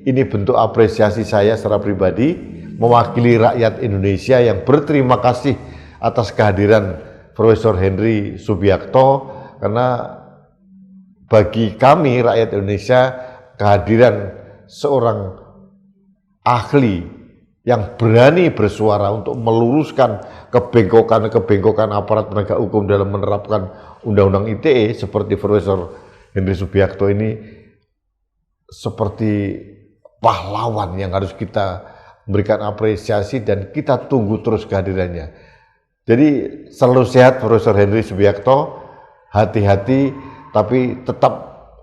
ini bentuk apresiasi saya secara pribadi mewakili rakyat Indonesia yang berterima kasih atas kehadiran Profesor Henry Subiakto, karena bagi kami rakyat Indonesia kehadiran seorang ahli yang berani bersuara untuk meluruskan kebengkokan aparat penegak hukum dalam menerapkan Undang-Undang ITE seperti Profesor Henry Subiakto ini seperti pahlawan yang harus kita berikan apresiasi dan kita tunggu terus kehadirannya. Jadi selalu sehat Profesor Henry Subiakto, hati-hati tapi tetap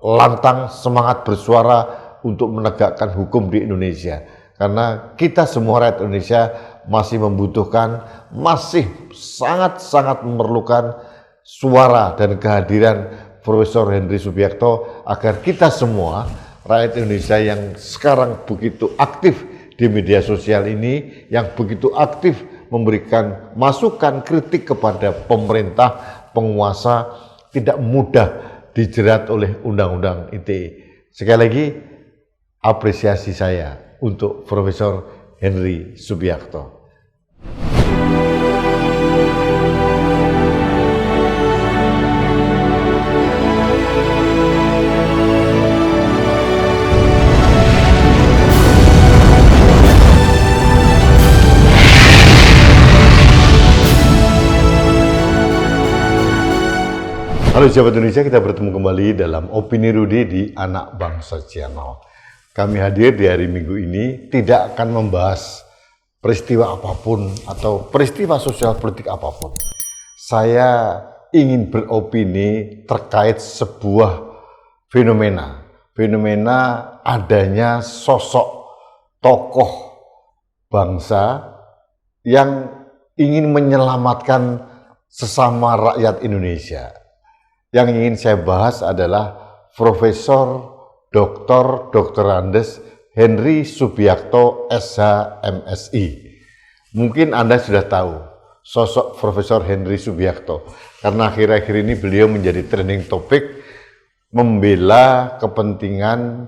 lantang semangat bersuara untuk menegakkan hukum di Indonesia. Karena kita semua rakyat Indonesia masih membutuhkan, masih sangat-sangat memerlukan suara dan kehadiran Profesor Henry Subiakto agar kita semua rakyat Indonesia yang sekarang begitu aktif di media sosial ini, yang begitu aktif memberikan masukan kritik kepada pemerintah, penguasa, tidak mudah dijerat oleh Undang-Undang ITE. Sekali lagi, apresiasi saya untuk Profesor Henry Subiakto. Halo sahabat Indonesia, kita bertemu kembali dalam Opini Rudy di Anak Bangsa Channel. Kami hadir di hari Minggu ini tidak akan membahas peristiwa apapun atau peristiwa sosial politik apapun. Saya ingin beropini terkait sebuah fenomena adanya sosok tokoh bangsa yang ingin menyelamatkan sesama rakyat Indonesia. Yang ingin saya bahas adalah Profesor Dr. Andes Henry Subiakto SH.MSI. Mungkin Anda sudah tahu sosok Profesor Henry Subiakto karena akhir-akhir ini beliau menjadi trending topik membela kepentingan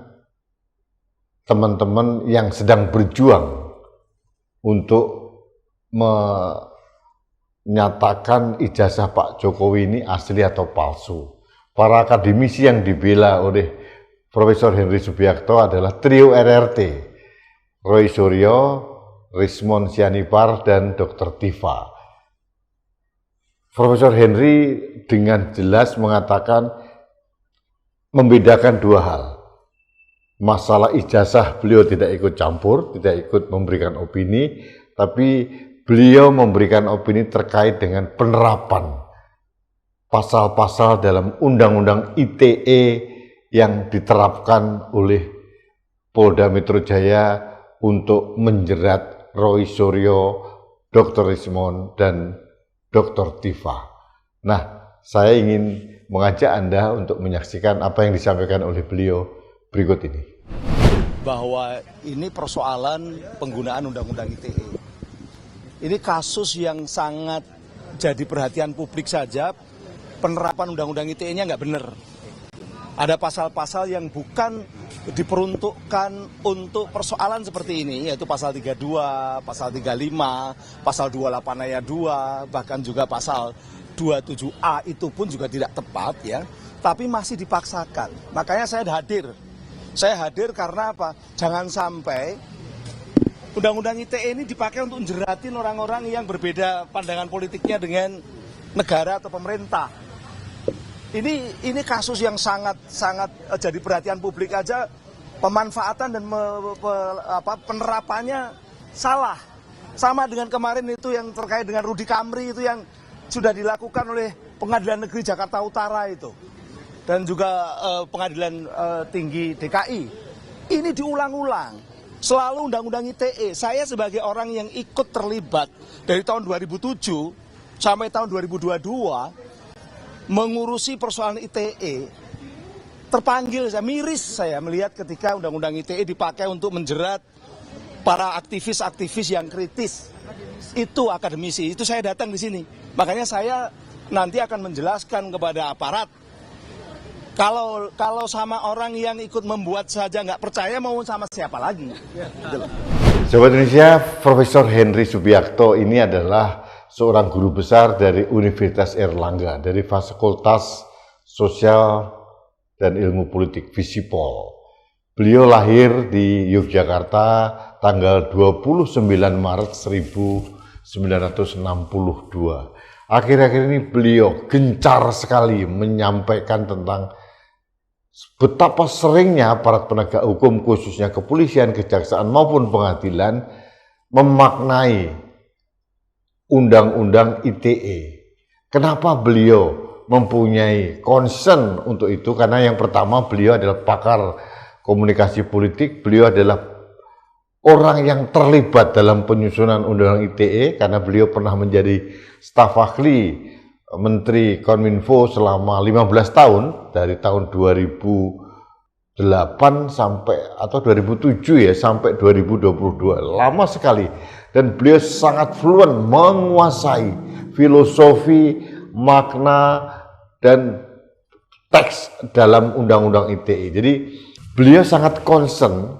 teman-teman yang sedang berjuang untuk menyatakan ijazah Pak Jokowi ini asli atau palsu. Para akademisi yang dibela oleh Profesor Henry Subiakto adalah trio RRT, Roy Suryo, Rismon Sianipar, dan Dr. Tifa. Profesor Henry dengan jelas mengatakan membedakan dua hal. Masalah ijazah beliau tidak ikut campur, tidak ikut memberikan opini, tapi beliau memberikan opini terkait dengan penerapan pasal-pasal dalam Undang-Undang ITE yang diterapkan oleh Polda Metro Jaya untuk menjerat Roy Suryo, Dr. Rismon, dan Dr. Tifa. Nah, saya ingin mengajak Anda untuk menyaksikan apa yang disampaikan oleh beliau berikut ini. Bahwa ini persoalan penggunaan Undang-Undang ITE. Ini kasus yang sangat jadi perhatian publik saja, penerapan Undang-Undang ITE-nya nggak benar. Ada pasal-pasal yang bukan diperuntukkan untuk persoalan seperti ini, yaitu pasal 32, pasal 35, pasal 28 ayat 2, bahkan juga pasal 27A itu pun juga tidak tepat ya, tapi masih dipaksakan. Makanya saya hadir. Saya hadir karena apa? Jangan sampai Undang-Undang ITE ini dipakai untuk menjeratin orang-orang yang berbeda pandangan politiknya dengan negara atau pemerintah. Ini kasus yang sangat jadi perhatian publik aja, pemanfaatan dan penerapannya salah. Sama dengan kemarin itu yang terkait dengan Rudy Kamri itu yang sudah dilakukan oleh Pengadilan Negeri Jakarta Utara itu. Dan juga Pengadilan Tinggi DKI. Ini diulang-ulang. Selalu Undang-Undang ITE. Saya sebagai orang yang ikut terlibat dari tahun 2007 sampai tahun 2022 mengurusi persoalan ITE, terpanggil, saya miris saya melihat ketika Undang-Undang ITE dipakai untuk menjerat para aktivis-aktivis yang kritis. Itu akademisi, itu saya datang di sini. Makanya saya nanti akan menjelaskan kepada aparat Kalau sama orang yang ikut membuat saja nggak percaya, mau sama siapa lagi? Gitu loh. Sobat Indonesia, Profesor Henry Subiakto ini adalah seorang guru besar dari Universitas Airlangga, dari Fakultas Sosial dan Ilmu Politik Visipol. Beliau lahir di Yogyakarta tanggal 29 Maret 1962. Akhir-akhir ini beliau gencar sekali menyampaikan tentang betapa seringnya aparat penegak hukum, khususnya kepolisian, kejaksaan maupun pengadilan, memaknai Undang-Undang ITE. Kenapa beliau mempunyai concern untuk itu? Karena yang pertama, beliau adalah pakar komunikasi politik, beliau adalah orang yang terlibat dalam penyusunan Undang-Undang ITE, karena beliau pernah menjadi staf ahli Menteri Kominfo selama 15 tahun, dari tahun 2008 sampai atau 2007 ya sampai 2022, lama sekali. Dan beliau sangat fluent menguasai filosofi, makna dan teks dalam Undang-Undang ITE. Jadi beliau sangat concern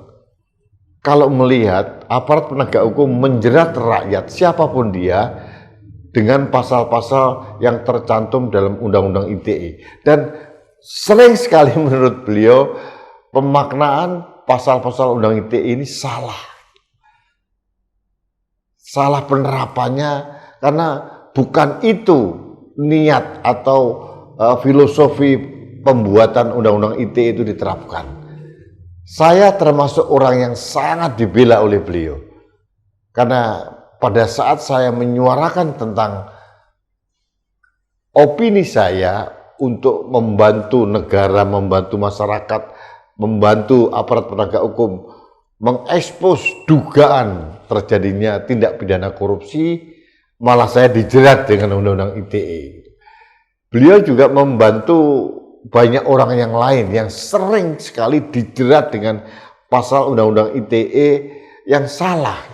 kalau melihat aparat penegak hukum menjerat rakyat siapapun dia dengan pasal-pasal yang tercantum dalam Undang-Undang ITE. Dan sering sekali menurut beliau pemaknaan pasal-pasal Undang ITE ini salah. Salah penerapannya, karena bukan itu niat atau filosofi pembuatan Undang-Undang ITE itu diterapkan. Saya termasuk orang yang sangat dibela oleh beliau. Karena pada saat saya menyuarakan tentang opini saya untuk membantu negara, membantu masyarakat, membantu aparat penegak hukum mengekspos dugaan terjadinya tindak pidana korupsi, malah saya dijerat dengan Undang-Undang ITE. Beliau juga membantu banyak orang yang lain yang sering sekali dijerat dengan pasal Undang-Undang ITE yang salah.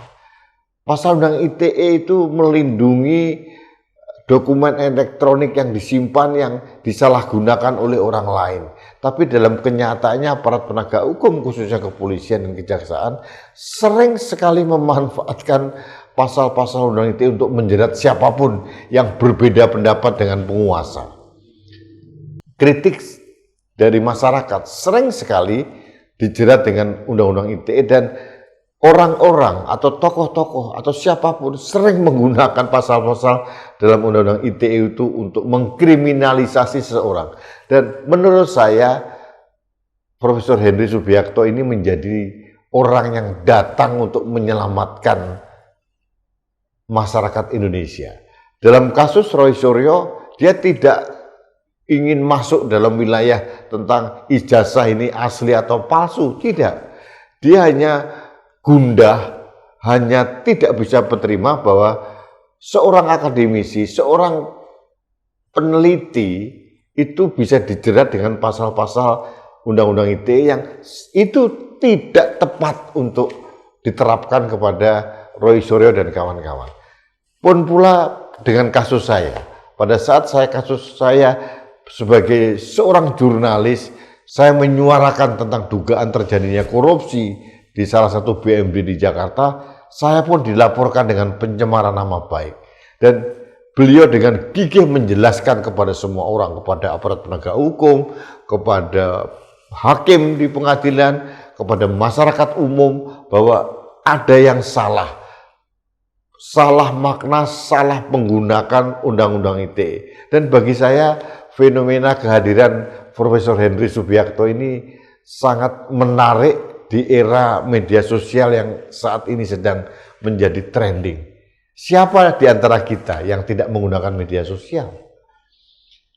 Pasal Undang ITE itu melindungi dokumen elektronik yang disimpan yang disalahgunakan oleh orang lain. Tapi dalam kenyataannya aparat penegak hukum, khususnya kepolisian dan kejaksaan, sering sekali memanfaatkan pasal-pasal Undang ITE untuk menjerat siapapun yang berbeda pendapat dengan penguasa. Kritik dari masyarakat sering sekali dijerat dengan Undang-Undang ITE, dan orang-orang atau tokoh-tokoh atau siapapun sering menggunakan pasal-pasal dalam Undang-Undang ITE itu untuk mengkriminalisasi seseorang. Dan menurut saya, Profesor Henry Subiakto ini menjadi orang yang datang untuk menyelamatkan masyarakat Indonesia. Dalam kasus Roy Suryo, dia tidak ingin masuk dalam wilayah tentang ijazah ini asli atau palsu, tidak. Dia hanya gundah, hanya tidak bisa menerima bahwa seorang akademisi, seorang peneliti itu bisa dijerat dengan pasal-pasal Undang-Undang ITE yang itu tidak tepat untuk diterapkan kepada Roy Suryo dan kawan-kawan. Pun pula dengan kasus saya. Pada saat kasus saya sebagai seorang jurnalis, saya menyuarakan tentang dugaan terjadinya korupsi di salah satu BUMD di Jakarta. Saya pun dilaporkan dengan pencemaran nama baik. Dan beliau dengan gigih menjelaskan kepada semua orang, kepada aparat penegak hukum, kepada hakim di pengadilan, kepada masyarakat umum, bahwa ada yang salah makna, salah menggunakan Undang-Undang ITE. Dan bagi saya, fenomena kehadiran Profesor Henry Subiakto ini sangat menarik di era media sosial yang saat ini sedang menjadi trending. Siapa di antara kita yang tidak menggunakan media sosial?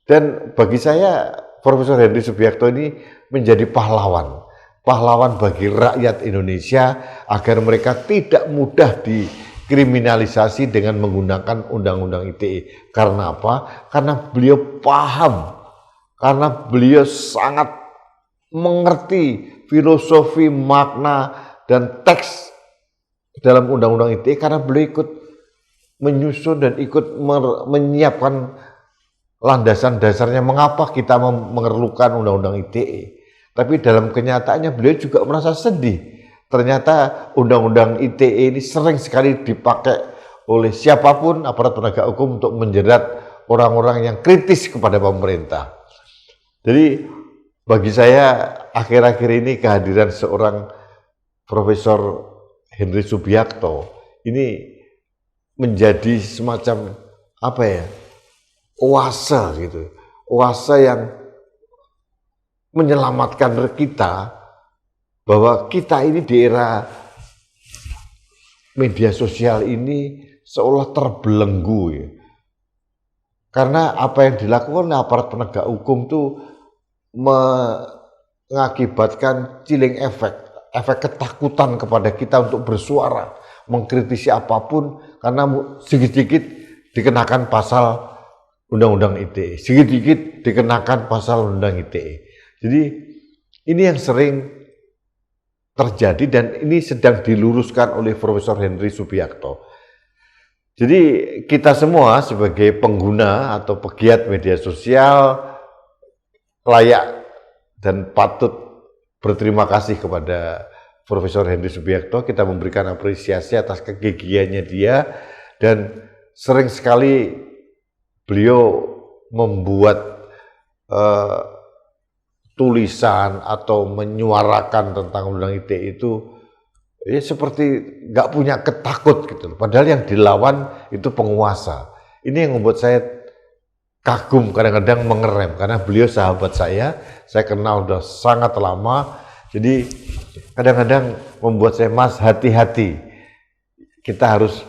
Dan bagi saya, Profesor Henry Subiakto ini menjadi pahlawan bagi rakyat Indonesia agar mereka tidak mudah dikriminalisasi dengan menggunakan Undang-Undang ITE. Karena apa? Karena beliau paham, karena beliau sangat mengerti filosofi, makna, dan teks dalam Undang-Undang ITE, karena beliau ikut menyusun dan ikut menyiapkan landasan dasarnya mengapa kita memerlukan undang-undang ITE. Tapi dalam kenyataannya beliau juga merasa sedih. Ternyata undang-undang ITE ini sering sekali dipakai oleh siapapun aparat penegak hukum untuk menjerat orang-orang yang kritis kepada pemerintah. Jadi bagi saya akhir-akhir ini kehadiran seorang Profesor Henry Subiakto ini menjadi semacam apa ya, oase gitu, oase yang menyelamatkan kita, bahwa kita ini di era media sosial ini seolah terbelenggu ya. Karena apa yang dilakukan aparat penegak hukum itu mengakibatkan chilling efek ketakutan kepada kita untuk bersuara, mengkritisi apapun, karena sedikit-sedikit dikenakan pasal Undang-Undang ITE, sedikit-sedikit dikenakan pasal Undang ITE. Jadi ini yang sering terjadi dan ini sedang diluruskan oleh Profesor Henry Subiakto. Jadi kita semua sebagai pengguna atau pegiat media sosial layak dan patut berterima kasih kepada Profesor Henry Subiakto. Kita memberikan apresiasi atas kegigihannya dia, dan sering sekali beliau membuat tulisan atau menyuarakan tentang Undang ITE itu ya seperti nggak punya ketakut gitu. Padahal yang dilawan itu penguasa. Ini yang membuat saya kagum, kadang-kadang mengerem, karena beliau sahabat saya kenal udah sangat lama. Jadi kadang-kadang membuat saya, Mas, hati-hati, kita harus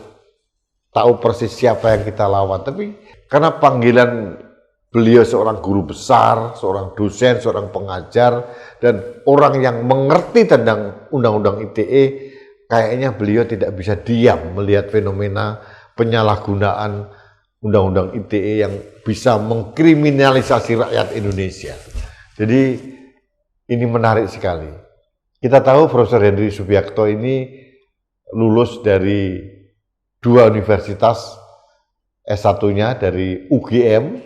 tahu persis siapa yang kita lawan. Tapi karena panggilan beliau seorang guru besar, seorang dosen, seorang pengajar, dan orang yang mengerti tentang Undang-Undang ITE, kayaknya beliau tidak bisa diam melihat fenomena penyalahgunaan Undang-Undang ITE yang bisa mengkriminalisasi rakyat Indonesia. Jadi ini menarik sekali. Kita tahu Profesor Henry Subiakto ini lulus dari 2 universitas, S1-nya dari UGM,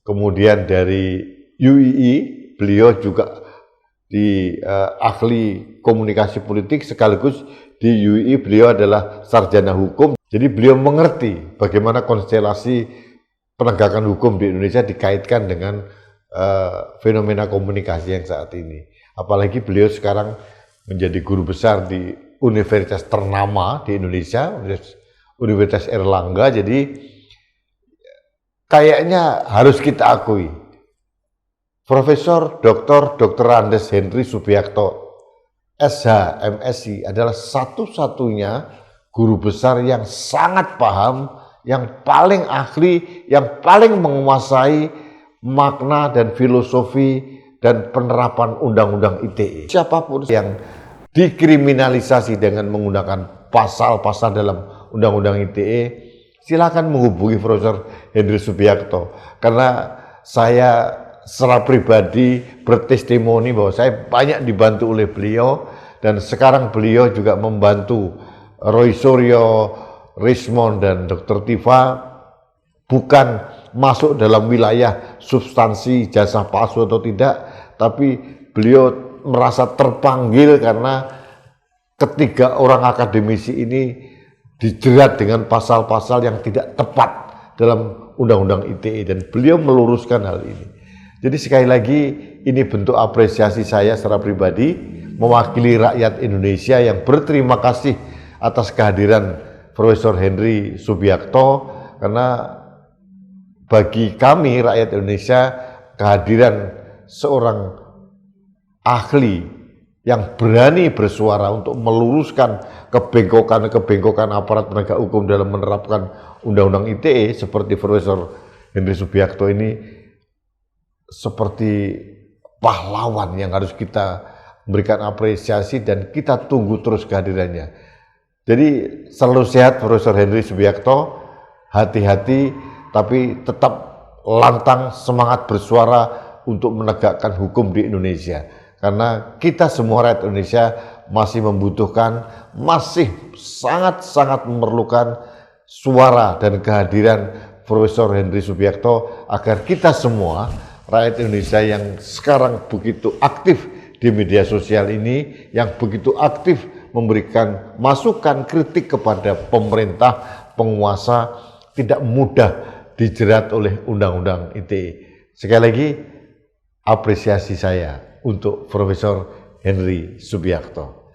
kemudian dari UII, beliau juga di ahli komunikasi politik, sekaligus di UII beliau adalah sarjana hukum. Jadi beliau mengerti bagaimana konstelasi penegakan hukum di Indonesia dikaitkan dengan fenomena komunikasi yang saat ini. Apalagi beliau sekarang menjadi guru besar di universitas ternama di Indonesia, Universitas Airlangga. Jadi kayaknya harus kita akui, Profesor Dr. Andes Henry Subiakto SH MSc adalah satu-satunya guru besar yang sangat paham, yang paling ahli, yang paling menguasai makna dan filosofi dan penerapan Undang-Undang ITE. Siapapun yang dikriminalisasi dengan menggunakan pasal-pasal dalam Undang-Undang ITE, silakan menghubungi Profesor Henry Subiakto, karena saya secara pribadi bertestimoni bahwa saya banyak dibantu oleh beliau, dan sekarang beliau juga membantu Roy Suryo, Rismond, dan Dr. Tifa bukan masuk dalam wilayah substansi jasa palsu atau tidak, tapi beliau merasa terpanggil karena ketiga orang akademisi ini dijerat dengan pasal-pasal yang tidak tepat dalam Undang-Undang ITE, dan beliau meluruskan hal ini. Jadi sekali lagi ini bentuk apresiasi saya secara pribadi mewakili rakyat Indonesia yang berterima kasih atas kehadiran Profesor Henry Subiakto, karena bagi kami rakyat Indonesia kehadiran seorang ahli yang berani bersuara untuk meluruskan kebengkokan aparat penegak hukum dalam menerapkan Undang-Undang ITE seperti Profesor Henry Subiakto ini seperti pahlawan yang harus kita berikan apresiasi, dan kita tunggu terus kehadirannya. Jadi selalu sehat Profesor Henry Subiakto, hati-hati tapi tetap lantang semangat bersuara untuk menegakkan hukum di Indonesia. Karena kita semua rakyat Indonesia masih membutuhkan, masih sangat-sangat memerlukan suara dan kehadiran Profesor Henry Subiakto agar kita semua rakyat Indonesia yang sekarang begitu aktif di media sosial ini, yang begitu aktif memberikan masukan kritik kepada pemerintah, penguasa, tidak mudah dijerat oleh Undang-Undang ITE. Sekali lagi, apresiasi saya untuk Profesor Henry Subiakto.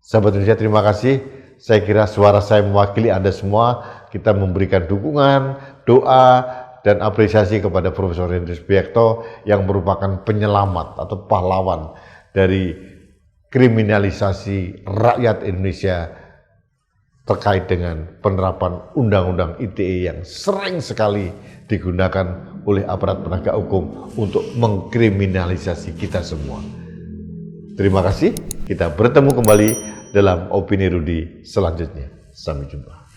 Sahabat Indonesia, terima kasih. Saya kira suara saya mewakili Anda semua. Kita memberikan dukungan, doa, dan apresiasi kepada Profesor Henry Subiakto yang merupakan penyelamat atau pahlawan dari kriminalisasi rakyat Indonesia terkait dengan penerapan Undang-Undang ITE yang sering sekali digunakan oleh aparat penegak hukum untuk mengkriminalisasi kita semua. Terima kasih, kita bertemu kembali dalam Opini Rudy selanjutnya. Sampai jumpa.